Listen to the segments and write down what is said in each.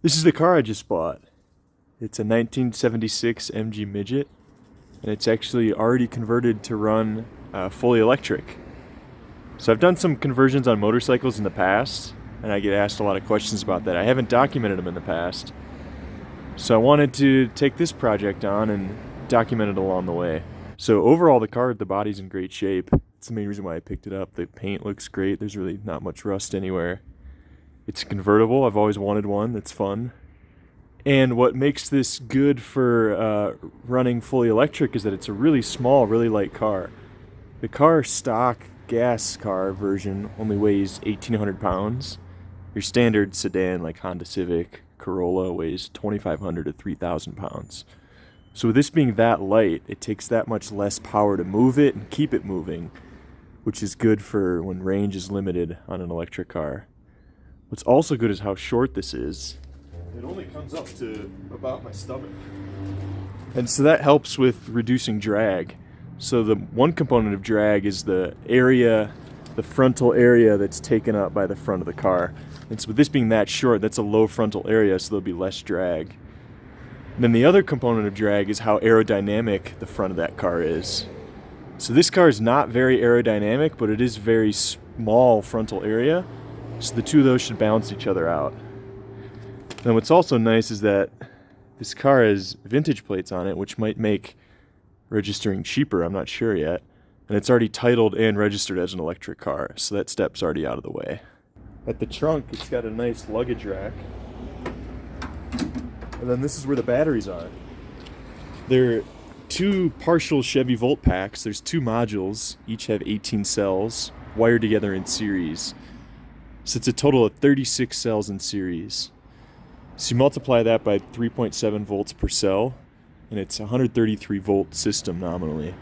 This is the car I just bought. It's a 1976 MG Midget, and it's actually already converted to run fully electric. So I've done some conversions on motorcycles in the past, and I get asked a lot of questions about that. I haven't documented them in the past, so I wanted to take this project on and document it along the way. So overall, the body's in great shape. It's the main reason why I picked it up. The paint looks great. There's really not much rust anywhere. It's convertible. I've always wanted one. That's fun. And what makes this good for running fully electric is that it's a really small, really light car. The car stock gas car version only weighs 1,800 pounds. Your standard sedan like Honda Civic, Corolla weighs 2,500 to 3,000 pounds. So with this being that light, it takes that much less power to move it and keep it moving, which is good for when range is limited on an electric car. What's also good is how short this is. It only comes up to about my stomach. And so that helps with reducing drag. So the one component of drag is the frontal area that's taken up by the front of the car. And so with this being that short, that's a low frontal area, so there'll be less drag. And then the other component of drag is how aerodynamic the front of that car is. So this car is not very aerodynamic, but it is very small frontal area. So the two of those should balance each other out. Then what's also nice is that this car has vintage plates on it, which might make registering cheaper, I'm not sure yet. And it's already titled and registered as an electric car, so that step's already out of the way. At the trunk, it's got a nice luggage rack. And then this is where the batteries are. They're two partial Chevy volt packs. There's two modules, each have 18 cells, wired together in series. So it's a total of 36 cells in series. So you multiply that by 3.7 volts per cell, and it's a 133 volt system nominally.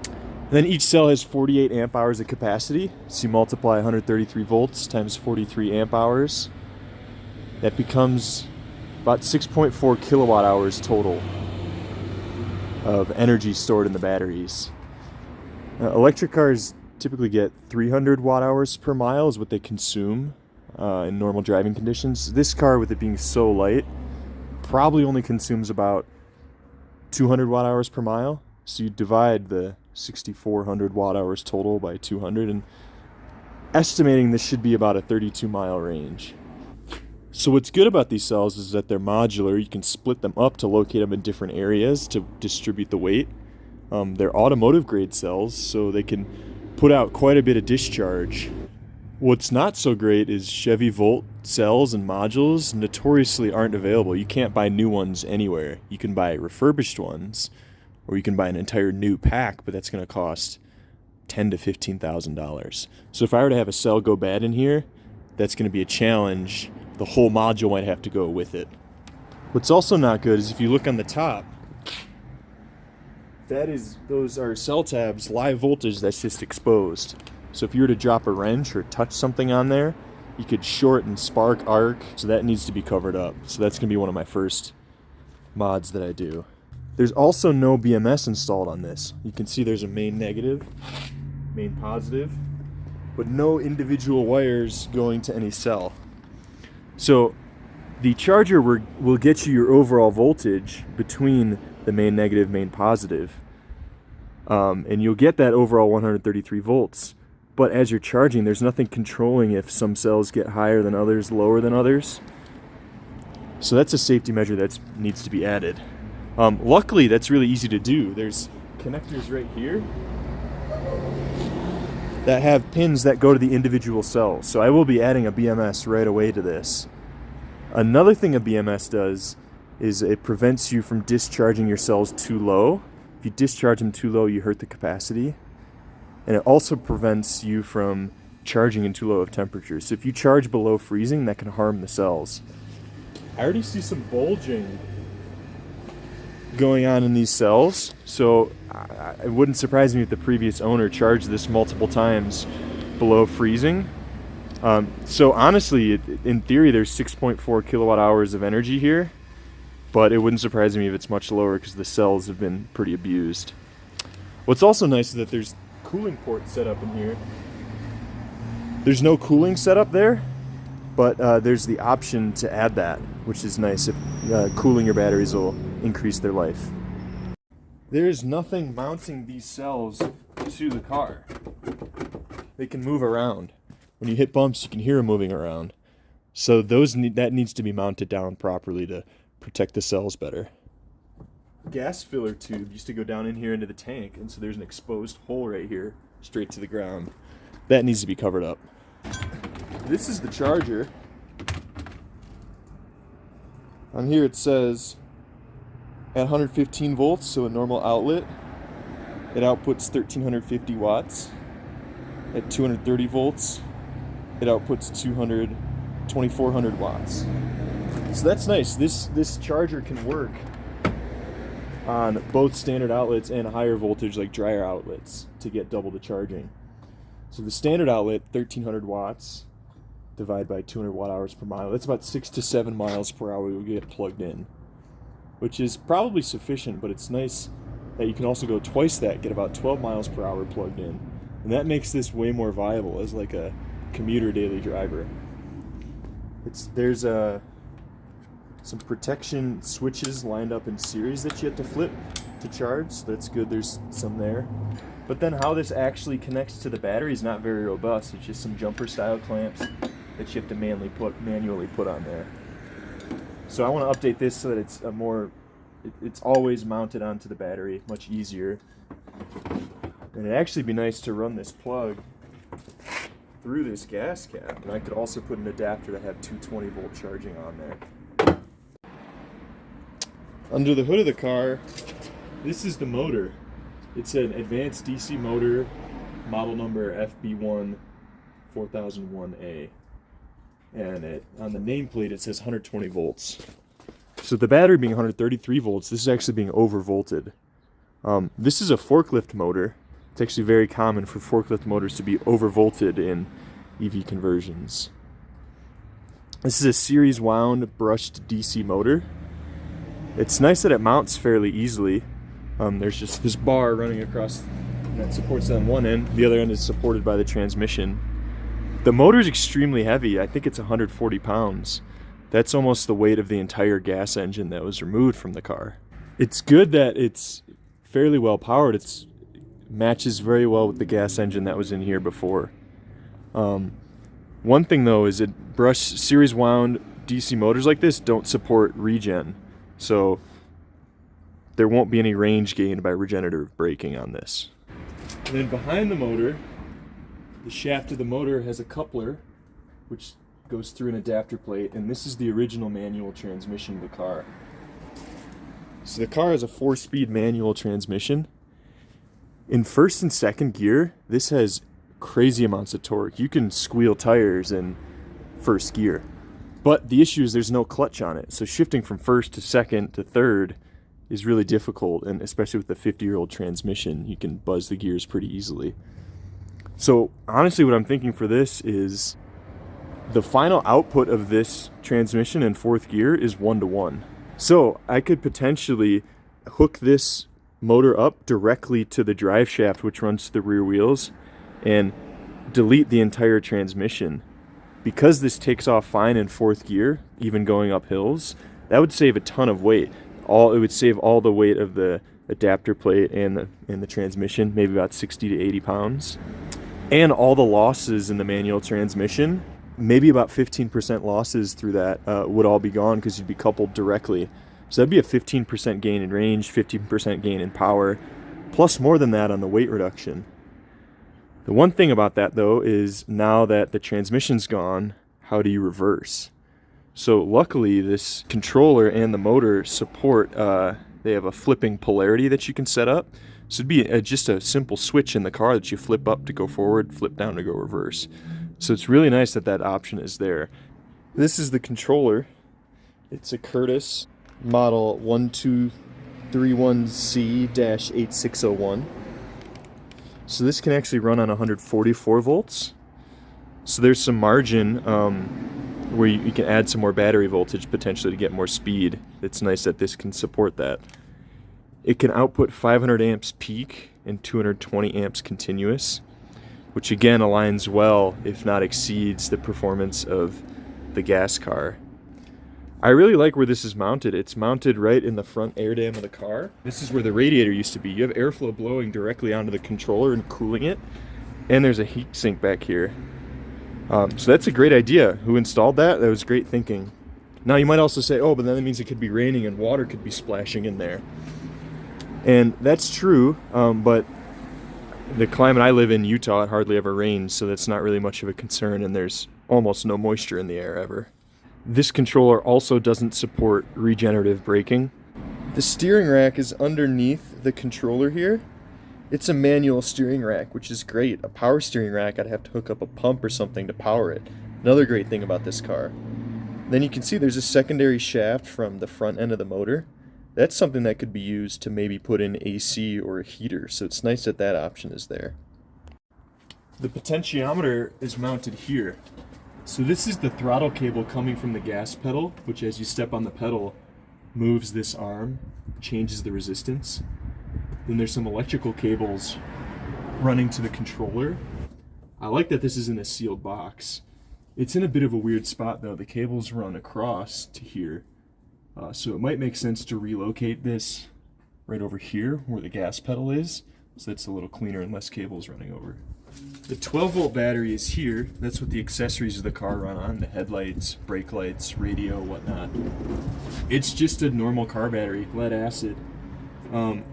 And then each cell has 48 amp hours of capacity, so you multiply 133 volts times 43 amp hours. That becomes about 6.4 kilowatt hours total of energy stored in the batteries. Electric cars typically get 300 watt hours per mile is what they consume in normal driving conditions. This car, with it being so light, probably only consumes about 200 watt hours per mile. So you divide the 6,400 watt hours total by 200, and estimating this should be about a 32 mile range. So what's good about these cells is that they're modular. You can split them up to locate them in different areas to distribute the weight. They're automotive grade cells, so they can put out quite a bit of discharge. What's not so great is Chevy Volt cells and modules notoriously aren't available. You can't buy new ones anywhere. You can buy refurbished ones, or you can buy an entire new pack, but that's going to cost $10,000 to $15,000. So if I were to have a cell go bad in here, that's going to be a challenge. The whole module might have to go with it. What's also not good is if you look on the top, those are cell tabs, live voltage that's just exposed. So if you were to drop a wrench or touch something on there, you could short and spark arc, so that needs to be covered up. So that's going to be one of my first mods that I do. There's also no BMS installed on this. You can see there's a main negative, main positive, but no individual wires going to any cell. So the charger will get you your overall voltage between the main negative, main positive, and you'll get that overall 133 volts. But as you're charging, there's nothing controlling if some cells get higher than others, lower than others. So that's a safety measure that needs to be added. Luckily, that's really easy to do. There's connectors right here that have pins that go to the individual cells. So I will be adding a BMS right away to this. Another thing a BMS does is it prevents you from discharging your cells too low. If you discharge them too low, you hurt the capacity. And it also prevents you from charging in too low of temperatures. So if you charge below freezing, that can harm the cells. I already see some bulging going on in these cells, so it wouldn't surprise me if the previous owner charged this multiple times below freezing. So honestly, in theory, there's 6.4 kilowatt hours of energy here, but it wouldn't surprise me if it's much lower because the cells have been pretty abused. What's also nice is that there's cooling port set up in here. There's no cooling set up there, but there's the option to add that, which is nice. If cooling your batteries will increase their life. There's nothing mounting these cells to the car. They can move around. When you hit bumps, you can hear them moving around. So that needs to be mounted down properly to protect the cells better. Gas filler tube used to go down in here into the tank, and so there's an exposed hole right here, straight to the ground. That needs to be covered up. This is the charger. On here it says at 115 volts, so a normal outlet, it outputs 1350 watts. At 230 volts, it outputs 2400 watts. So that's nice. This charger can work on both standard outlets and higher voltage like dryer outlets to get double the charging. So the standard outlet, 1300 watts, divide by 200 watt hours per mile. That's about 6 to 7 miles per hour you'll get plugged in, which is probably sufficient, but it's nice that you can also go twice that, get about 12 miles per hour plugged in. And that makes this way more viable as like a commuter daily driver. There's some protection switches lined up in series that you have to flip to charge, so that's good, there's some there. But then how this actually connects to the battery is not very robust. It's just some jumper style clamps that you have to manually put on there. So I want to update this so that it's always mounted onto the battery, much easier. And it'd actually be nice to run this plug through this gas cap, and I could also put an adapter to have 220 volt charging on there. Under the hood of the car, this is the motor. It's an advanced DC motor, model number FB1-4001A. And on the nameplate it says 120 volts. So the battery being 133 volts, this is actually being overvolted. This is a forklift motor. It's actually very common for forklift motors to be overvolted in EV conversions. This is a series wound brushed DC motor. It's nice that it mounts fairly easily. There's just this bar running across that supports it on one end. The other end is supported by the transmission. The motor is extremely heavy. I think it's 140 pounds. That's almost the weight of the entire gas engine that was removed from the car. It's good that it's fairly well powered. It matches very well with the gas engine that was in here before. One thing though is that brushed series wound DC motors like this don't support regen. So there won't be any range gained by regenerative braking on this. And then behind the motor, the shaft of the motor has a coupler which goes through an adapter plate, and this is the original manual transmission of the car. So the car has a 4-speed manual transmission. In first and second gear, this has crazy amounts of torque. You can squeal tires in first gear. But the issue is there's no clutch on it. So shifting from first to second to third is really difficult, and especially with the 50-year-old transmission, you can buzz the gears pretty easily. So honestly, what I'm thinking for this is the final output of this transmission in fourth gear is 1-to-1. So I could potentially hook this motor up directly to the drive shaft, which runs to the rear wheels, and delete the entire transmission. Because this takes off fine in fourth gear, even going up hills, that would save a ton of weight. It would save all the weight of the adapter plate and the transmission, maybe about 60 to 80 pounds. And all the losses in the manual transmission, maybe about 15% losses through that would all be gone because you'd be coupled directly. So that'd be a 15% gain in range, 15% gain in power, plus more than that on the weight reduction. The one thing about that though is now that the transmission's gone, how do you reverse? So luckily this controller and the motor support, they have a flipping polarity that you can set up. So it'd be just a simple switch in the car that you flip up to go forward, flip down to go reverse. So it's really nice that that option is there. This is the controller. It's a Curtis model 1231C-8601. So this can actually run on 144 volts. So there's some margin where you can add some more battery voltage potentially to get more speed. It's nice that this can support that. It can output 500 amps peak and 220 amps continuous, which again aligns well, if not exceeds, the performance of the gas car. I really like where this is mounted. It's mounted right in the front air dam of the car. This is where the radiator used to be. You have airflow blowing directly onto the controller and cooling it. And there's a heat sink back here. So that's a great idea. Who installed that? That was great thinking. Now you might also say, oh, but then that means it could be raining and water could be splashing in there. And that's true, but the climate I live in, Utah, it hardly ever rains, so that's not really much of a concern, and there's almost no moisture in the air ever. This controller also doesn't support regenerative braking. The steering rack is underneath the controller here. It's a manual steering rack, which is great. A power steering rack, I'd have to hook up a pump or something to power it. Another great thing about this car. Then you can see there's a secondary shaft from the front end of the motor. That's something that could be used to maybe put in AC or a heater, so it's nice that that option is there. The potentiometer is mounted here. So this is the throttle cable coming from the gas pedal, which as you step on the pedal, moves this arm, changes the resistance. Then there's some electrical cables running to the controller. I like that this is in a sealed box. It's in a bit of a weird spot though. The cables run across to here. So it might make sense to relocate this right over here where the gas pedal is, so that's a little cleaner and less cables running over. The 12-volt battery is here. That's what the accessories of the car run on, the headlights, brake lights, radio, whatnot. It's just a normal car battery, lead acid.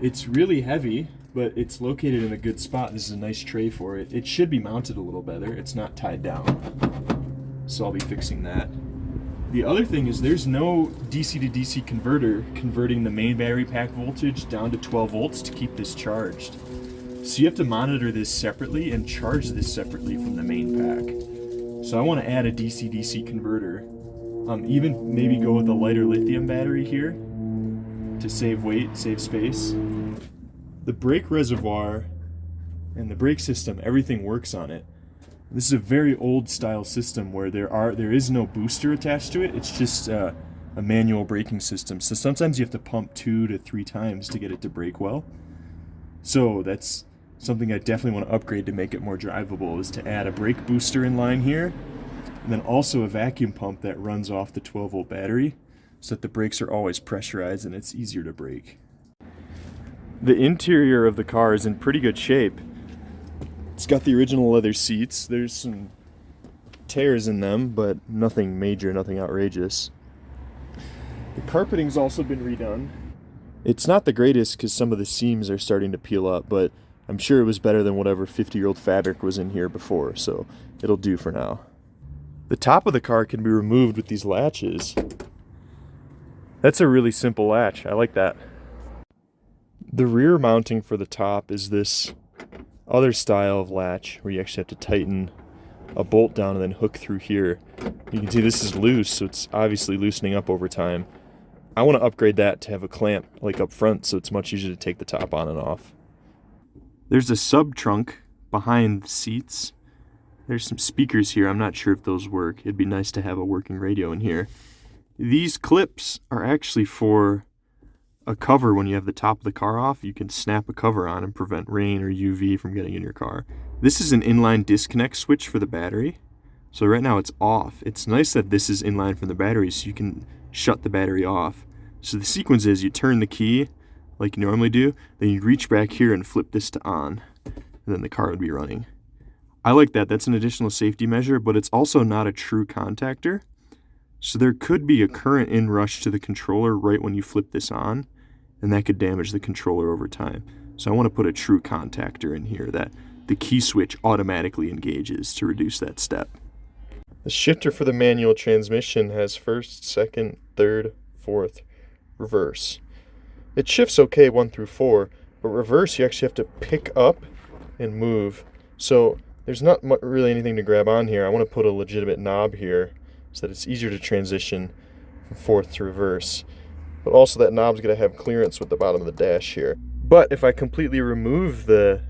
It's really heavy, but it's located in a good spot. This is a nice tray for it. It should be mounted a little better. It's not tied down, so I'll be fixing that. The other thing is there's no DC to DC converter converting the main battery pack voltage down to 12 volts to keep this charged. So you have to monitor this separately and charge this separately from the main pack. So I want to add a DC-DC converter. Even maybe go with a lighter lithium battery here to save weight, save space. The brake reservoir and the brake system, everything works on it. This is a very old style system where there is no booster attached to it. It's just a manual braking system. So sometimes you have to pump 2 to 3 times to get it to brake well. So that's something I definitely want to upgrade to make it more drivable, is to add a brake booster in line here, and then also a vacuum pump that runs off the 12-volt battery so that the brakes are always pressurized and it's easier to brake. The interior of the car is in pretty good shape. It's got the original leather seats. There's some tears in them, but nothing major, nothing outrageous. The carpeting's also been redone. It's not the greatest because some of the seams are starting to peel up, but I'm sure it was better than whatever 50-year-old fabric was in here before, so it'll do for now. The top of the car can be removed with these latches. That's a really simple latch. I like that. The rear mounting for the top is this other style of latch where you actually have to tighten a bolt down and then hook through here. You can see this is loose, so it's obviously loosening up over time. I want to upgrade that to have a clamp like up front so it's much easier to take the top on and off. There's a sub trunk behind the seats. There's some speakers here. I'm not sure if those work. It'd be nice to have a working radio in here. These clips are actually for a cover. When you have the top of the car off, you can snap a cover on and prevent rain or UV from getting in your car. This is an inline disconnect switch for the battery. So right now it's off. It's nice that this is inline from the battery so you can shut the battery off. So the sequence is you turn the key like you normally do, then you reach back here and flip this to on, and then the car would be running. I like that. That's an additional safety measure, but it's also not a true contactor. So there could be a current inrush to the controller right when you flip this on, and that could damage the controller over time. So I want to put a true contactor in here that the key switch automatically engages to reduce that step. The shifter for the manual transmission has first, second, third, fourth, reverse. It shifts okay 1 through 4, but reverse you actually have to pick up and move. So there's not really anything to grab on here. I want to put a legitimate knob here so that it's easier to transition from fourth to reverse. But also that knob's going to have clearance with the bottom of the dash here. But if I completely remove the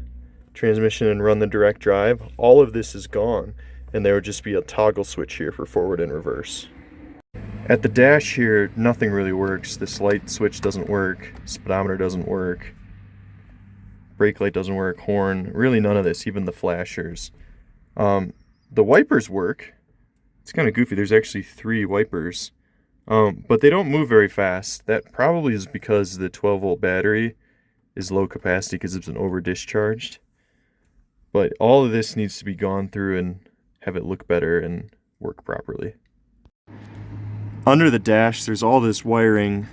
transmission and run the direct drive, all of this is gone, and there would just be a toggle switch here for forward and reverse. At the dash here, nothing really works. This light switch doesn't work, speedometer doesn't work, brake light doesn't work, horn, really none of this, even the flashers. The wipers work. It's kind of goofy. There's actually 3 wipers, but they don't move very fast. That probably is because the 12-volt battery is low capacity because it's been over discharged. But all of this needs to be gone through and have it look better and work properly. Under the dash, there's all this wiring.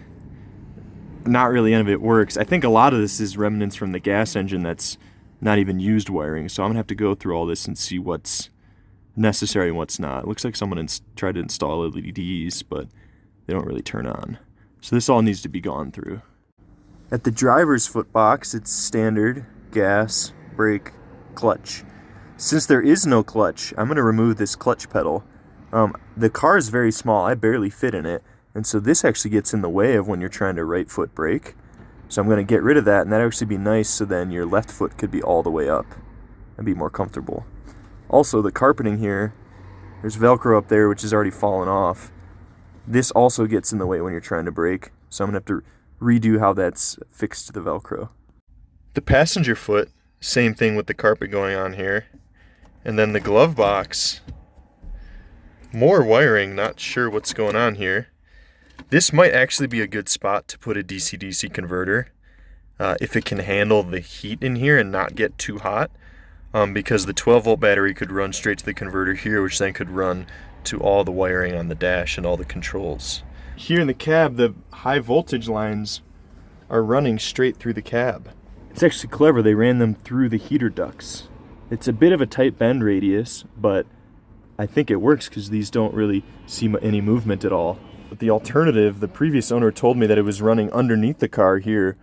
Not really any of it works. I think a lot of this is remnants from the gas engine that's not even used wiring. So I'm gonna have to go through all this and see what's necessary and what's not. It looks like someone tried to install LEDs, but they don't really turn on. So this all needs to be gone through. At the driver's foot box, it's standard gas, brake, clutch. Since there is no clutch, I'm going to remove this clutch pedal. The car is very small. I barely fit in it, and so this actually gets in the way of when you're trying to right foot brake. So I'm going to get rid of that, and that'd actually be nice, so then your left foot could be all the way up and be more comfortable. Also, the carpeting here, there's Velcro up there which is already fallen off. This also gets in the way when you're trying to brake, so I'm going to have to redo how that's fixed to the Velcro. The passenger foot, same thing with the carpet going on here. And then the glove box, more wiring, not sure what's going on here. This might actually be a good spot to put a DC-DC converter if it can handle the heat in here and not get too hot, because the 12-volt battery could run straight to the converter here, which then could run to all the wiring on the dash and all the controls. Here in the cab, the high voltage lines are running straight through the cab. It's actually clever, they ran them through the heater ducts. It's a bit of a tight bend radius, but I think it works because these don't really see any movement at all. But the alternative, the previous owner told me that it was running underneath the car here,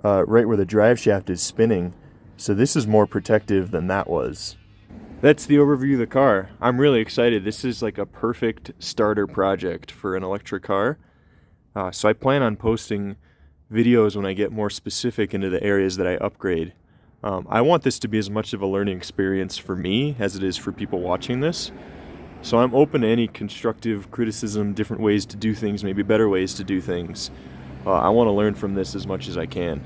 right where the drive shaft is spinning. So this is more protective than that was. That's the overview of the car. I'm really excited. This is like a perfect starter project for an electric car. So I plan on posting videos when I get more specific into the areas that I upgrade. I want this to be as much of a learning experience for me as it is for people watching this. So I'm open to any constructive criticism, different ways to do things, maybe better ways to do things. I want to learn from this as much as I can.